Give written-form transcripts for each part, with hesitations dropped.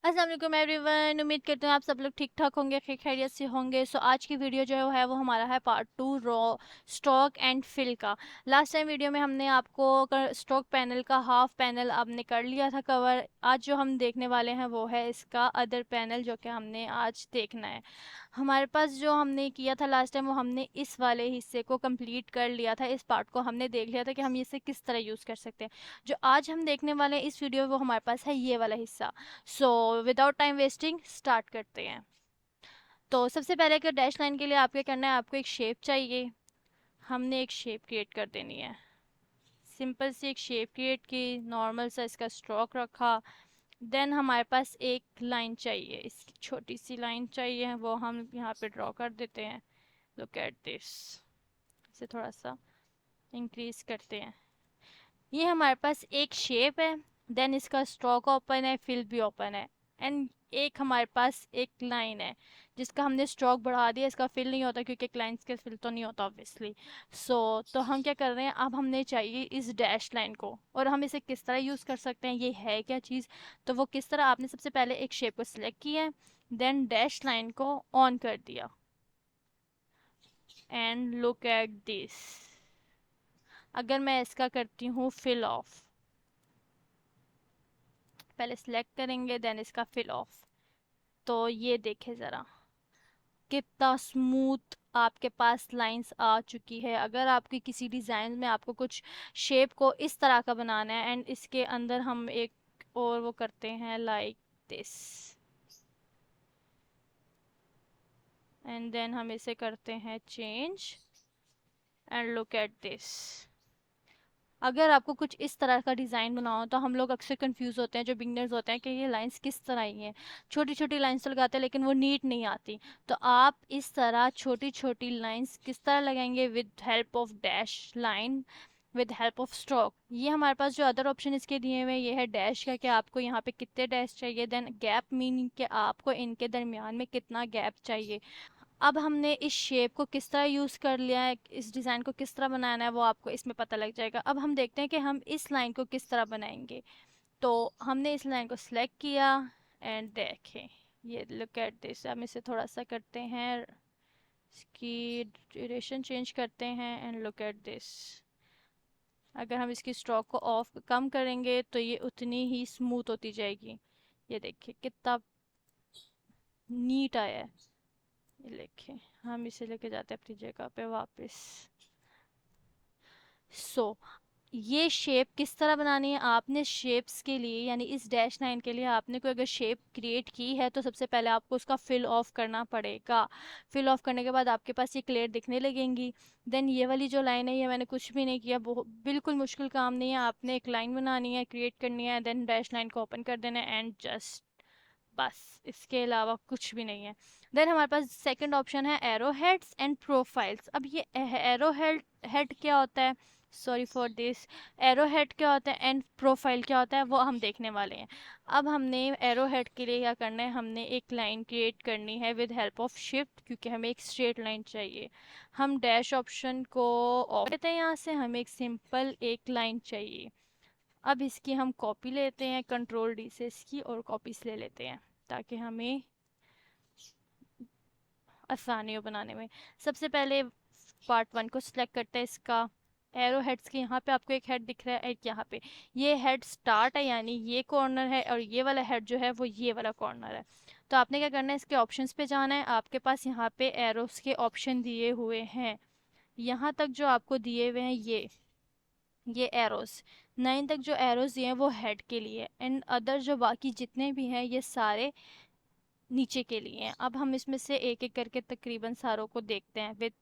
अस्सलाम वालेकुम एवरीवन। उम्मीद करते हैं आप सब लोग ठीक ठाक होंगे, खैरियत से होंगे। आज की वीडियो जो है वो हमारा है पार्ट 2 रॉ स्टॉक एंड फिल का। लास्ट टाइम वीडियो में हमने आपको स्टॉक पैनल का हाफ पैनल आपने कर लिया था कवर। आज जो हम देखने वाले हैं वो है इसका अदर पैनल, जो कि हमने आज देखना है। हमारे पास जो हमने किया था लास्ट टाइम, वो हमने इस वाले हिस्से को कंप्लीट कर लिया था। इस पार्ट को हमने देख लिया था कि हम इसे किस तरह यूज़ कर सकते हैं। जो आज हम देखने वाले हैं इस वीडियो में, वो हमारे पास है ये वाला हिस्सा। विदाउट टाइम वेस्टिंग स्टार्ट करते हैं। तो सबसे पहले कि डैश लाइन के लिए आपको करना है, आपको एक शेप चाहिए। हमने एक शेप क्रिएट कर देनी है। सिंपल सी एक शेप क्रिएट की, नॉर्मल सा इसका स्ट्रोक रखा। देन हमारे पास एक लाइन चाहिए, इसकी छोटी सी लाइन चाहिए, वो हम यहाँ पे ड्रॉ कर देते हैं। Look at this. इसे थोड़ा सा इंक्रीज करते हैं। ये हमारे पास एक शेप है। देन इसका स्ट्रोक ओपन है, फिल भी ओपन है। एंड एक हमारे पास एक लाइन है जिसका हमने स्ट्रोक बढ़ा दिया। इसका फिल नहीं होता क्योंकि क्लाइंट्स के फिल तो नहीं होता ऑब्वियसली। तो हम क्या कर रहे हैं, अब हमने चाहिए इस डैश लाइन को, और हम इसे किस तरह यूज़ कर सकते हैं, ये है क्या चीज़। तो वो किस तरह, आपने सबसे पहले एक शेप को सिलेक्ट किया है, देन डैश लाइन को ऑन कर दिया। And look at this. अगर मैं इसका करती हूँ फिल ऑफ, पहले सिलेक्ट करेंगे देन इसका फिल ऑफ, तो ये देखे ज़रा कितना स्मूथ आपके पास लाइंस आ चुकी है। अगर आपकी किसी डिज़ाइन में आपको कुछ शेप को इस तरह का बनाना है, एंड इसके अंदर हम एक और वो करते हैं लाइक दिस, एंड देन हम इसे करते हैं change, and look at this. अगर आपको कुछ इस तरह का डिज़ाइन बनाना हो, तो हम लोग अक्सर कंफ्यूज होते हैं, जो बिगनर्स होते हैं, कि ये लाइंस किस तरह ही हैं। छोटी छोटी लाइंस तो लगाते हैं लेकिन वो नीट नहीं आती। तो आप इस तरह छोटी छोटी लाइंस किस तरह लगाएंगे, with help of dash line, with help of stroke. ये हमारे पास जो अदर ऑप्शन इसके दिए हुए हैं, ये है डैश का, कि आपको यहाँ पे कितने डैश चाहिए। देन गैप, मीनिंग कि आपको इनके दरमियान में कितना गैप चाहिए। अब हमने इस शेप को किस तरह यूज़ कर लिया है, इस डिज़ाइन को किस तरह बनाना है, वो आपको इसमें पता लग जाएगा। अब हम देखते हैं कि हम इस लाइन को किस तरह बनाएंगे। तो हमने इस लाइन को सिलेक्ट किया, एंड देखें, ये लुक एट दिस। हम इसे थोड़ा सा करते हैं, इसकी ड्यूरेशन चेंज करते हैं, एंड लुक एट दिस। अगर हम इसकी स्ट्रोक को ऑफ कम करेंगे तो ये उतनी ही स्मूथ होती जाएगी। ये देखिए कितना नीट आया है। ये देखें, हम इसे लेके जाते हैं अपनी जगह पे वापस। सो ये शेप किस तरह बनानी है, आपने शेप्स के लिए यानी इस डैश लाइन के लिए आपने कोई अगर शेप क्रिएट की है, तो सबसे पहले आपको उसका फिल ऑफ करना पड़ेगा। फिल ऑफ करने के बाद आपके पास ये क्लियर दिखने लगेंगी। देन ये वाली जो लाइन है, ये मैंने कुछ भी नहीं किया, बहुत बिल्कुल मुश्किल काम नहीं है। आपने एक लाइन बनानी है, क्रिएट करनी है, देन डैश लाइन को ओपन कर देना है, एंड जस्ट बस, इसके अलावा कुछ भी नहीं है। देन हमारे पास सेकंड ऑप्शन है एरो हेड्स एंड प्रोफाइल्स। अब ये एरो हेड हेड क्या होता है, sorry for this, arrow head क्या होता है एंड प्रोफाइल क्या होता है, वो हम देखने वाले हैं। अब हमने एरो हेड के लिए क्या करना है, हमने एक लाइन क्रिएट करनी है विद हेल्प ऑफ शिफ्ट, क्योंकि हमें एक स्ट्रेट लाइन चाहिए। हम डैश ऑप्शन को ऑफ करते हैं, यहाँ से हमें एक सिंपल एक लाइन चाहिए। अब इसकी हम कॉपी लेते हैं, कंट्रोल डी से इसकी और कॉपीज ले लेते हैं, ताकि हमें आसानी हो बनाने में। सबसे पहले पार्ट 1 को सिलेक्ट करते हैं, इसका एरो हेड्स के यहाँ पे आपको एक हेड दिख रहा है, एक यहाँ पे। ये हेड स्टार्ट है, यानी ये कॉर्नर है, और ये वाला हेड जो है वो ये वाला कॉर्नर है। तो आपने क्या करना है, इसके ऑप्शंस पे जाना है। आपके पास यहाँ पे एरोस के ऑप्शन दिए हुए हैं, यहाँ तक जो आपको दिए हुए हैं, ये एरोस 9 तक जो एरोस दिए हैं वो हेड के लिए, एंड अदर जो बाकी जितने भी हैं ये सारे नीचे के लिए हैं। अब हम इसमें से एक एक करके तकरीबन सारों को देखते हैं। विद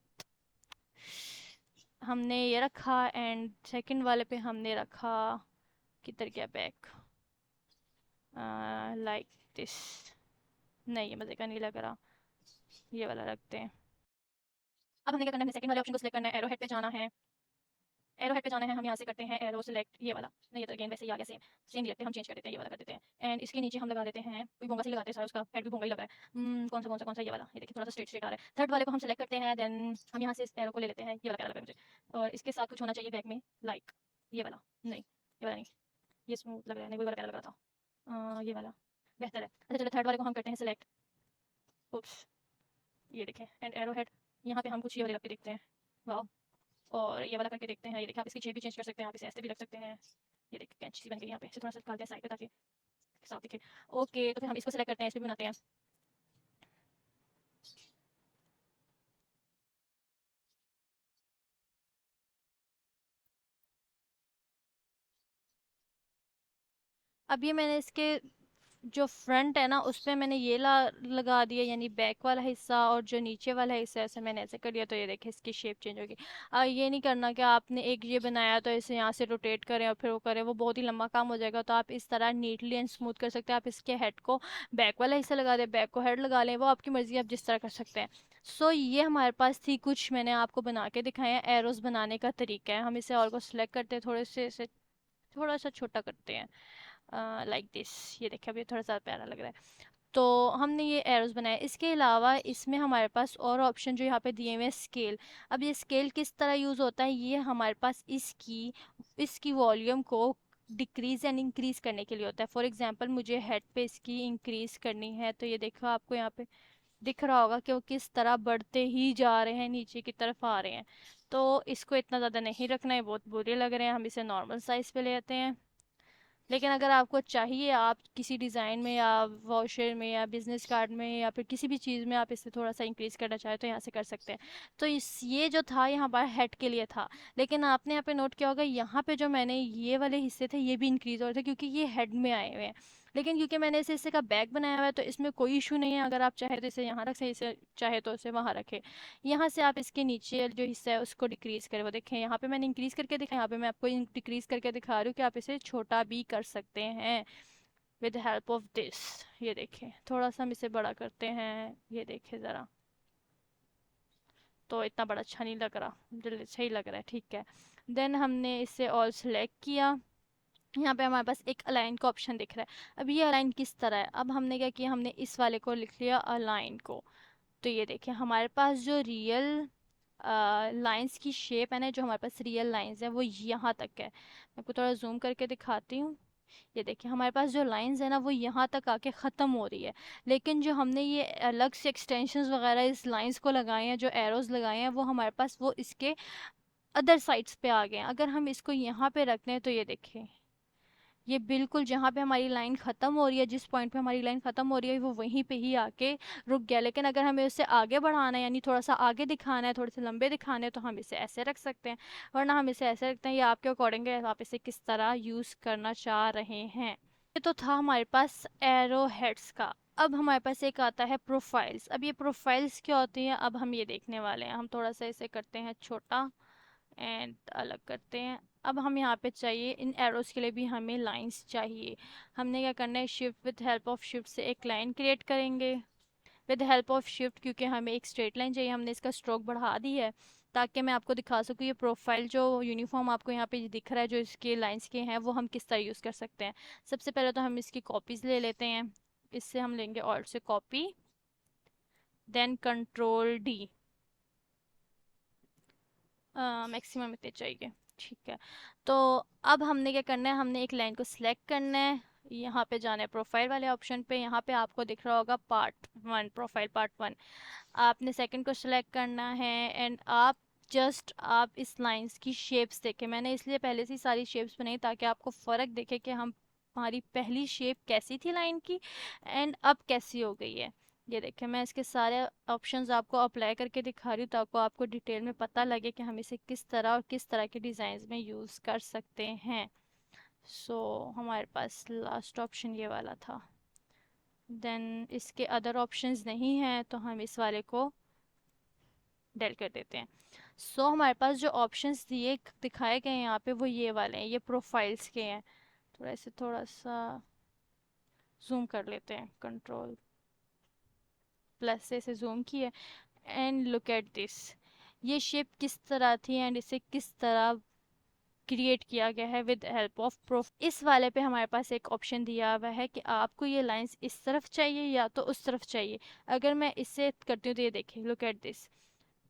हमने ये रखा, एंड सेकंड वाले पे हमने रखा, किधर गया बैक, लाइक दिस। नहीं, ये मज़े का नहीं लग रहा, ये वाला रखते हैं। अब हमने क्या करना है, सेकंड वाले ऑप्शन को सिलेक्ट करना है, एरो हेड पे जाना है। एरो हेड पे जाना है, हम यहाँ से करते हैं एरो सेलेक्ट, ये वाला नहीं, ये तो अगेन वैसे ही आ गया, सेम सेम ही रखते हैं, हम चेंज कर देते हैं, ये वाला कर देते हैं। एंड इसके नीचे हम लगा देते हैं, कोई भोंगा से लगाते हैं सारा, उसका हेड भी भोंगा ही लग रहा है। कौन सा ये वाला, ये देखिए थोड़ा सा स्ट्रेट स्ट्रेट आ रहा है। थर्ड वाले को हम सेलेक्ट करते हैं, देन हम यहाँ से इस एरो को ले लेते हैं, ये वाला लग रहा है मुझे, और इसके साथ कुछ होना चाहिए बैक में, लाइक ये वाला नहीं, ये वाला नहीं, ये स्मूथ लग रहा है, नहीं वही वाला लग रहा था, ये वाला बेहतर है। अच्छा चलो थर्ड वाले को हम करते हैं सिलेक्ट। उप्स, ये देखें एंड एरो हेड, यहाँ पे हम कुछ ये वाले रख के देखते हैं। वाह, और ये वाला करके देखते हैं। ये देखिए आप इसकी शेप भी चेंज कर सकते हैं, आप इसे ऐसे भी रख सकते हैं। ये देखिए कैंची सी बन गई, यहाँ पे इसे थोड़ा सा निकालते हैं साइड पे ताकि साफ दिखे। ओके तो फिर हम इसको सेलेक्ट करते हैं, इस पे बनाते हैं। अब ये मैंने इसके जो फ्रंट है ना उस पे मैंने ये लगा दिया, यानी बैक वाला हिस्सा, और जो नीचे वाला हिस्सा है ऐसे मैंने ऐसे कर दिया। तो ये देखिए इसकी शेप चेंज होगी। ये नहीं करना कि आपने एक ये बनाया तो इसे यहाँ से रोटेट करें और फिर वो करें, वो बहुत ही लंबा काम हो जाएगा। तो आप इस तरह नीटली एंड स्मूथ कर सकते हैं। आप इसके हेड को बैक वाला हिस्सा लगा दें, बैक को हेड लगा लें, वो आपकी मर्जी, आप जिस तरह कर सकते हैं। सो ये हमारे पास थी कुछ मैंने आपको बना के दिखाए हैं एरोज बनाने का तरीका है। हम इसे और को सिलेक्ट करते हैं, थोड़े से इसे थोड़ा सा छोटा करते हैं, लाइक दिस। ये देखिए अभी थोड़ा सा प्यारा लग रहा है। तो हमने ये एरोज बनाए। इसके अलावा इसमें हमारे पास और ऑप्शन जो यहाँ पे दिए हुए हैं स्केल। अब ये स्केल किस तरह यूज़ होता है, ये हमारे पास इसकी वॉल्यूम को डिक्रीज एंड इंक्रीज करने के लिए होता है। फॉर एग्जांपल मुझे हेड पे इसकी इंक्रीज करनी है, तो ये देखो आपको यहाँ पे दिख रहा होगा कि वो किस तरह बढ़ते ही जा रहे हैं, नीचे की तरफ आ रहे हैं। तो इसको इतना ज़्यादा नहीं रखना है, बहुत बुरे लग रहे हैं, हम इसे नॉर्मल साइज़ पे ले आते हैं। लेकिन अगर आपको चाहिए, आप किसी डिज़ाइन में या वाउचर में या बिजनेस कार्ड में या फिर किसी भी चीज़ में आप इसे थोड़ा सा इंक्रीज़ करना चाहें तो यहाँ से कर सकते हैं। तो ये जो था यहाँ पर हेड के लिए था, लेकिन आपने यहाँ पे नोट किया होगा यहाँ पे जो मैंने ये वाले हिस्से थे ये भी इंक्रीज़ हो रहे थे क्योंकि ये हेड में आए हुए हैं। लेकिन क्योंकि मैंने इसे हिस्से का बैक बनाया हुआ है तो इसमें कोई इशू नहीं है। अगर आप चाहे तो इसे यहाँ रख सकते, इसे चाहे तो इसे वहाँ रखें। यहाँ से आप इसके नीचे जो हिस्सा है उसको डिक्रीज करें, वो देखें यहाँ पे मैंने इंक्रीज करके दिखा, यहाँ पे मैं आपको डिक्रीज करके दिखा रही हूँ कि आप इसे छोटा भी कर सकते हैं विद हेल्प ऑफ दिस। ये देखें थोड़ा सा हम इसे बड़ा करते हैं, ये देखें ज़रा, तो इतना बड़ा अच्छा नहीं लग रहा, जल्दी सही लग रहा है, ठीक है। देन हमने इसे ऑल सेलेक्ट किया। यहाँ पे हमारे पास एक अलाइन का ऑप्शन दिख रहा है। अब ये अलाइन किस तरह है, अब हमने क्या किया, हमने इस वाले को लिख लिया अलाइन को। तो ये देखिए हमारे पास जो रियल लाइंस की शेप है ना, जो हमारे पास रियल लाइंस है वो यहाँ तक है। मैं आपको थोड़ा जूम करके दिखाती हूँ। ये देखिए हमारे पास जो लाइंस है ना वो यहाँ तक आके ख़त्म हो रही है। लेकिन जो हमने ये अलग से एक्सटेंशंस वगैरह इस लाइंस को लगाए हैं, जो एरोज लगाए हैं, वो हमारे पास वो इसके अदर साइड्स पे आ गए हैं। अगर हम इसको यहाँ पे रखते हैं तो ये देखें, ये बिल्कुल जहाँ पे हमारी लाइन ख़त्म हो रही है, जिस पॉइंट पे हमारी लाइन ख़त्म हो रही है वो वहीं पे ही आके रुक गया। लेकिन अगर हमें उसे आगे बढ़ाना है, यानी थोड़ा सा आगे दिखाना है, थोड़े से लंबे दिखाने हैं, तो हम इसे ऐसे रख सकते हैं, वरना हम इसे ऐसे रखते हैं। ये आपके अकॉर्डिंग है, आप इसे किस तरह यूज़ करना चाह रहे हैं। ये तो था हमारे पास एरो हेड्स का। अब हमारे पास एक आता है प्रोफाइल्स। अब ये प्रोफाइल्स क्या होती हैं, अब हम ये देखने वाले हैं। हम थोड़ा सा इसे करते हैं छोटा एंड अलग करते हैं। अब हम यहाँ पे चाहिए, इन एरोस के लिए भी हमें लाइंस चाहिए। हमने क्या करना है, shift with help of shift से एक लाइन क्रिएट करेंगे विद हेल्प ऑफ शिफ्ट, क्योंकि हमें एक स्ट्रेट लाइन चाहिए। हमने इसका स्ट्रोक बढ़ा दी है ताकि मैं आपको दिखा सकूँ ये प्रोफाइल जो यूनिफॉर्म आपको यहाँ पे दिख रहा है, जो इसके लाइंस के हैं, वो हम किस तरह यूज़ कर सकते हैं। सबसे पहले तो हम इसकी कॉपीज़ ले लेते हैं। इससे हम लेंगे ऑल्ट से copy, then control D, maximum इतने चाहिए, ठीक है। तो अब हमने क्या करना है, हमने एक लाइन को सिलेक्ट करना है, यहाँ पे जाना है प्रोफाइल वाले ऑप्शन पे। यहाँ पे आपको दिख रहा होगा part one, profile part one. आपने सेकंड को सिलेक्ट करना है एंड आप इस लाइंस की शेप्स देखें। मैंने इसलिए पहले से ही सारी शेप्स बनाई ताकि आपको फ़र्क दिखे कि हम हमारी पहली शेप कैसी थी लाइन की एंड अब कैसी हो गई है। ये देखें मैं इसके सारे ऑप्शंस आपको अप्लाई करके दिखा रही हूँ ताकि आपको डिटेल में पता लगे कि हम इसे किस तरह और किस तरह के डिज़ाइन में यूज़ कर सकते हैं। हमारे पास लास्ट ऑप्शन ये वाला था। देन इसके अदर ऑप्शंस नहीं हैं तो हम इस वाले को डेल कर देते हैं। हमारे पास जो ऑप्शंस दिए दिखाए गए हैं यहाँ पे वो ये वाले हैं, ये प्रोफाइल्स के हैं। थोड़ा सा जूम कर लेते हैं, कंट्रोल प्लस से इसे जूम किए एंड लुक एट दिस। ये शेप किस तरह थी एंड इसे किस तरह क्रिएट किया गया है विद हेल्प ऑफ प्रूफ। इस वाले पे हमारे पास एक ऑप्शन दिया हुआ है कि आपको ये लाइंस इस तरफ चाहिए या तो उस तरफ चाहिए। अगर मैं इससे करती हूँ तो ये देखिए, लुक एट दिस।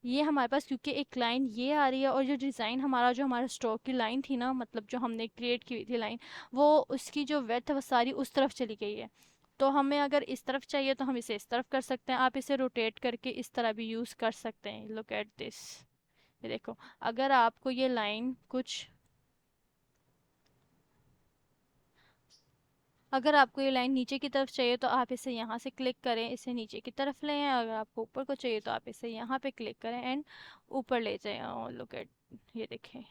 ये हमारे पास क्योंकि एक लाइन ये आ रही है और जो डिज़ाइन हमारा जो हमारा स्टॉक की लाइन थी ना, मतलब जो हमने क्रिएट की हुई थी लाइन, वो उसकी जो वेथ है वो सारी उस तरफ चली गई है। तो हमें अगर इस तरफ चाहिए तो हम इसे इस तरफ कर सकते हैं, आप इसे रोटेट करके इस तरह भी यूज़ कर सकते हैं। लुक एट दिस, ये देखो, अगर आपको ये लाइन कुछ, अगर आपको ये लाइन नीचे की तरफ चाहिए तो आप इसे यहाँ से क्लिक करें, इसे नीचे की तरफ ले आएं। अगर आपको ऊपर को चाहिए तो आप इसे यहाँ पे क्लिक करें एंड ऊपर ले जाएं। लुक एट, ये देखें।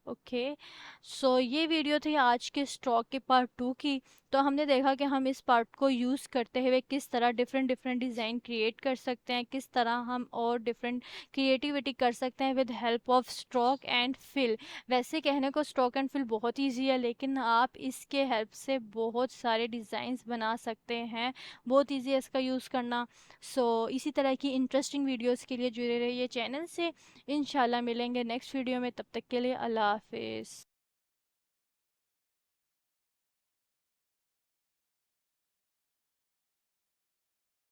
ओके, सो ये वीडियो थी आज के स्टॉक के पार्ट 2 की। तो हमने देखा कि हम इस पार्ट को यूज़ करते हुए किस तरह डिफरेंट डिफरेंट डिज़ाइन क्रिएट कर सकते हैं, किस तरह हम और डिफरेंट क्रिएटिविटी कर सकते हैं with help of stroke and fill. वैसे कहने को स्ट्रोक एंड फिल बहुत ईजी है, लेकिन आप इसके हेल्प से बहुत सारे डिज़ाइंस बना सकते हैं। बहुत ईजी है इसका यूज़ करना। सो इसी तरह की इंटरेस्टिंग वीडियोज़ के लिए जुड़े रहिए चैनल से। इंशाल्लाह मिलेंगे नेक्स्ट वीडियो में, तब तक के लिए अल्लाह हाफिज़।